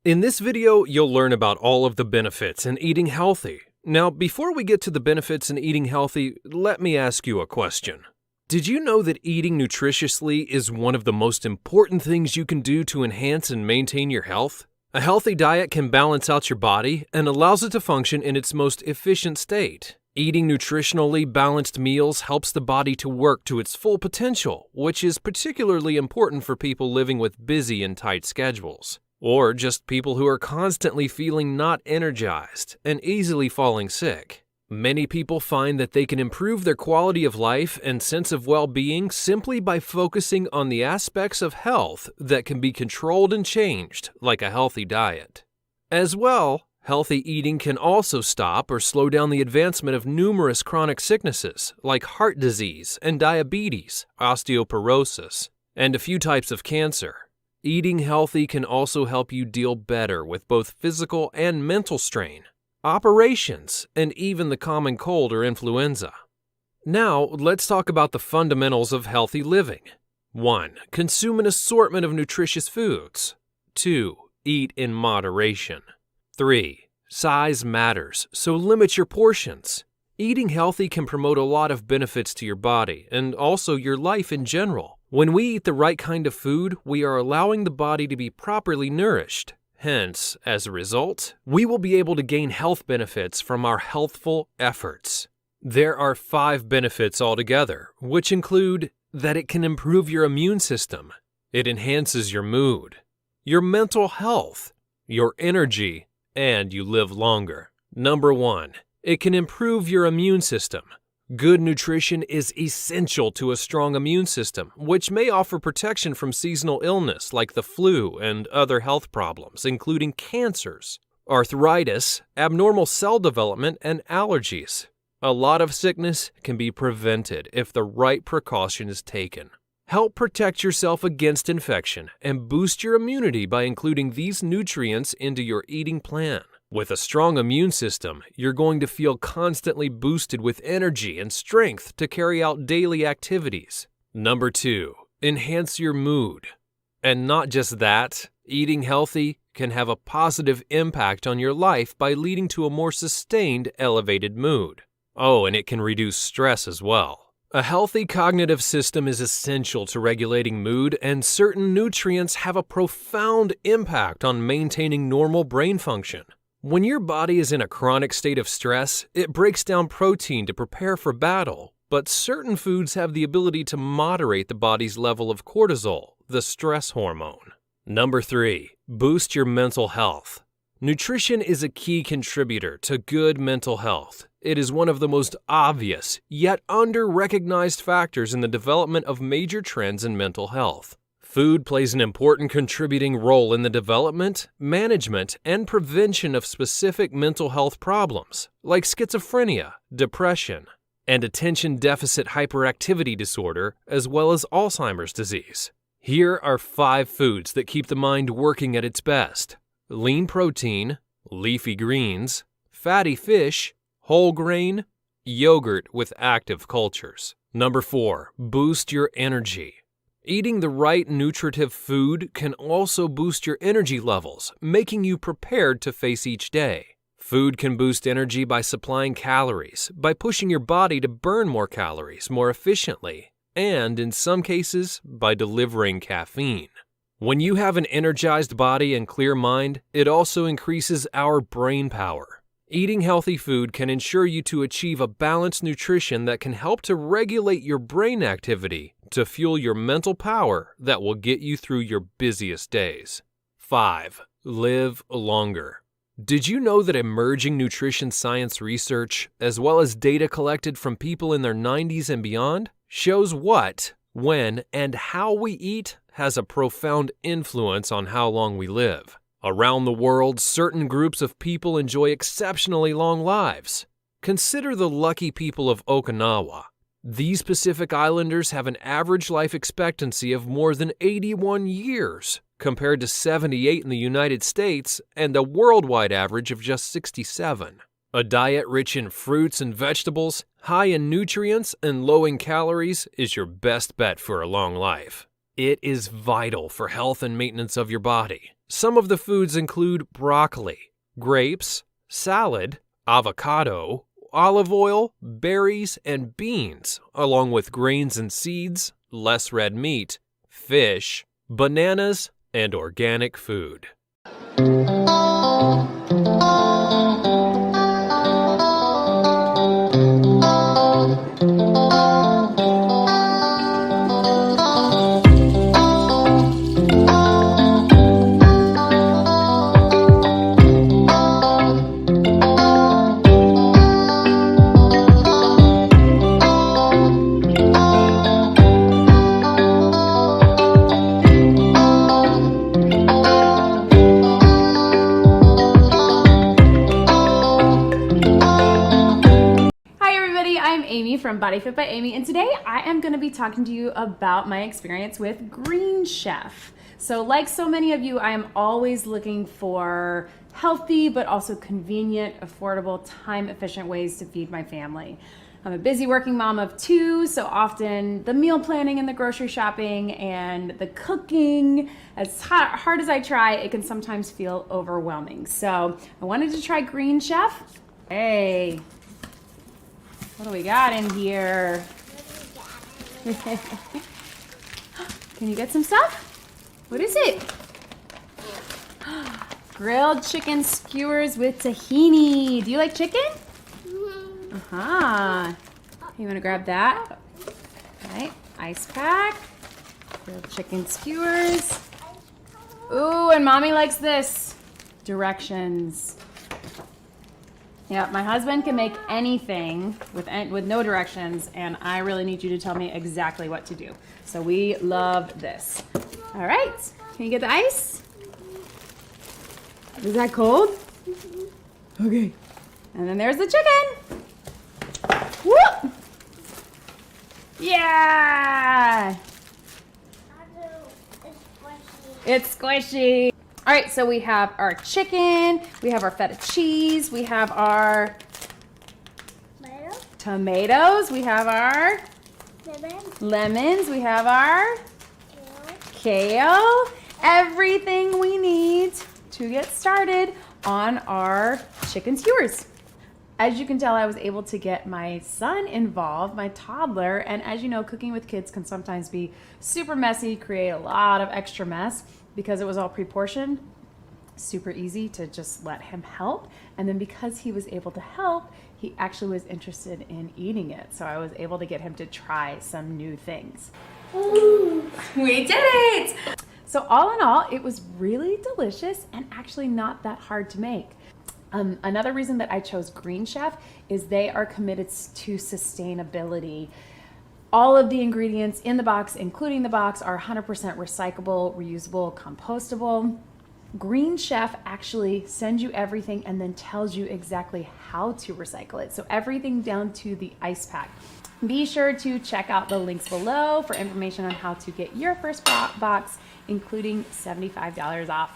In this video, you'll learn about all of the benefits in eating healthy. Now, before we get to the benefits in eating healthy, let me ask you a question. Did you know that eating nutritiously is one of the most important things you can do to enhance and maintain your health? A healthy diet can balance out your body and allows it to function in its most efficient state. Eating nutritionally balanced meals helps the body to work to its full potential, which is particularly important for people living with busy and tight schedules, or just people who are constantly feeling not energized and easily falling sick. Many people find that they can improve their quality of life and sense of well-being simply by focusing on the aspects of health that can be controlled and changed, like a healthy diet. As well, healthy eating can also stop or slow down the advancement of numerous chronic sicknesses like heart disease and diabetes, osteoporosis, and a few types of cancer. Eating healthy can also help you deal better with both physical and mental strain, operations, and even the common cold or influenza. Now, let's talk about the fundamentals of healthy living. 1. Consume an assortment of nutritious foods. 2. Eat in moderation. 3. Size matters, so limit your portions. Eating healthy can promote a lot of benefits to your body and also your life in general. When we eat the right kind of food, we are allowing the body to be properly nourished. Hence, as a result, we will be able to gain health benefits from our healthful efforts. There are 5 benefits altogether, which include that it can improve your immune system, it enhances your mood, your mental health, your energy, and you live longer. Number 1. It can improve your immune system. Good nutrition is essential to a strong immune system, which may offer protection from seasonal illness like the flu and other health problems, including cancers, arthritis, abnormal cell development, and allergies. A lot of sickness can be prevented if the right precaution is taken. Help protect yourself against infection and boost your immunity by including these nutrients into your eating plan. With a strong immune system, you're going to feel constantly boosted with energy and strength to carry out daily activities. Number 2, enhance your mood. And not just that, eating healthy can have a positive impact on your life by leading to a more sustained, elevated mood. Oh, and it can reduce stress as well. A healthy cognitive system is essential to regulating mood, and certain nutrients have a profound impact on maintaining normal brain function. When your body is in a chronic state of stress, it breaks down protein to prepare for battle, but certain foods have the ability to moderate the body's level of cortisol, the stress hormone. Number 3, boost your mental health. Nutrition is a key contributor to good mental health. It is one of the most obvious, yet under-recognized factors in the development of major trends in mental health. Food plays an important contributing role in the development, management, and prevention of specific mental health problems like schizophrenia, depression, and attention deficit hyperactivity disorder, as well as Alzheimer's disease. Here are 5 foods that keep the mind working at its best: lean protein, leafy greens, fatty fish, whole grain, yogurt with active cultures. Number 4, boost your energy. Eating the right nutritive food can also boost your energy levels, making you prepared to face each day. Food can boost energy by supplying calories, by pushing your body to burn more calories more efficiently, and in some cases, by delivering caffeine. When you have an energized body and clear mind, it also increases our brain power. Eating healthy food can ensure you to achieve a balanced nutrition that can help to regulate your brain activity to fuel your mental power that will get you through your busiest days. 5. Live longer. Did you know that emerging nutrition science research, as well as data collected from people in their 90s and beyond, shows what, when, and how we eat has a profound influence on how long we live? Around the world, certain groups of people enjoy exceptionally long lives. Consider the lucky people of Okinawa. These Pacific Islanders have an average life expectancy of more than 81 years, compared to 78 in the United States and a worldwide average of just 67. A diet rich in fruits and vegetables, high in nutrients, and low in calories is your best bet for a long life. It is vital for health and maintenance of your body. Some of the foods include broccoli, grapes, salad, avocado, olive oil, berries, and beans, along with grains and seeds, less red meat, fish, bananas, and organic food. From Body Fit by Amy, and today I am going to be talking to you about my experience with Green Chef. So like so many of you, I am always looking for healthy but also convenient, affordable, time-efficient ways to feed my family. I'm a busy working mom of 2, so often the meal planning and the grocery shopping and the cooking, as hard as I try, it can sometimes feel overwhelming. So I wanted to try Green Chef. Hey. What do we got in here? Can you get some stuff? What is it? Grilled chicken skewers with tahini. Do you like chicken? Uh-huh. You want to grab that? All right, ice pack. Grilled chicken skewers. Ooh, and mommy likes this. Directions. Yeah, my husband can make anything with no directions, and I really need you to tell me exactly what to do. So we love this. All right, can you get the ice? Is that cold? Okay. And then there's the chicken. Whoop! Yeah! It's squishy. All right, so we have our chicken, we have our feta cheese, we have our tomatoes, we have our lemons, we have our kale, everything we need to get started on our chicken skewers. As you can tell, I was able to get my son involved, my toddler, and as you know, cooking with kids can sometimes be super messy, create a lot of extra mess. Because it was all pre-portioned, super easy to just let him help. And then because he was able to help, he actually was interested in eating it. So I was able to get him to try some new things. Ooh, we did it! So all in all, it was really delicious and actually not that hard to make. Another reason that I chose Green Chef is they are committed to sustainability. All of the ingredients in the box, including the box, are 100% recyclable, reusable, compostable. Green Chef actually sends you everything and then tells you exactly how to recycle it. So everything down to the ice pack. Be sure to check out the links below for information on how to get your first box, including $75 off.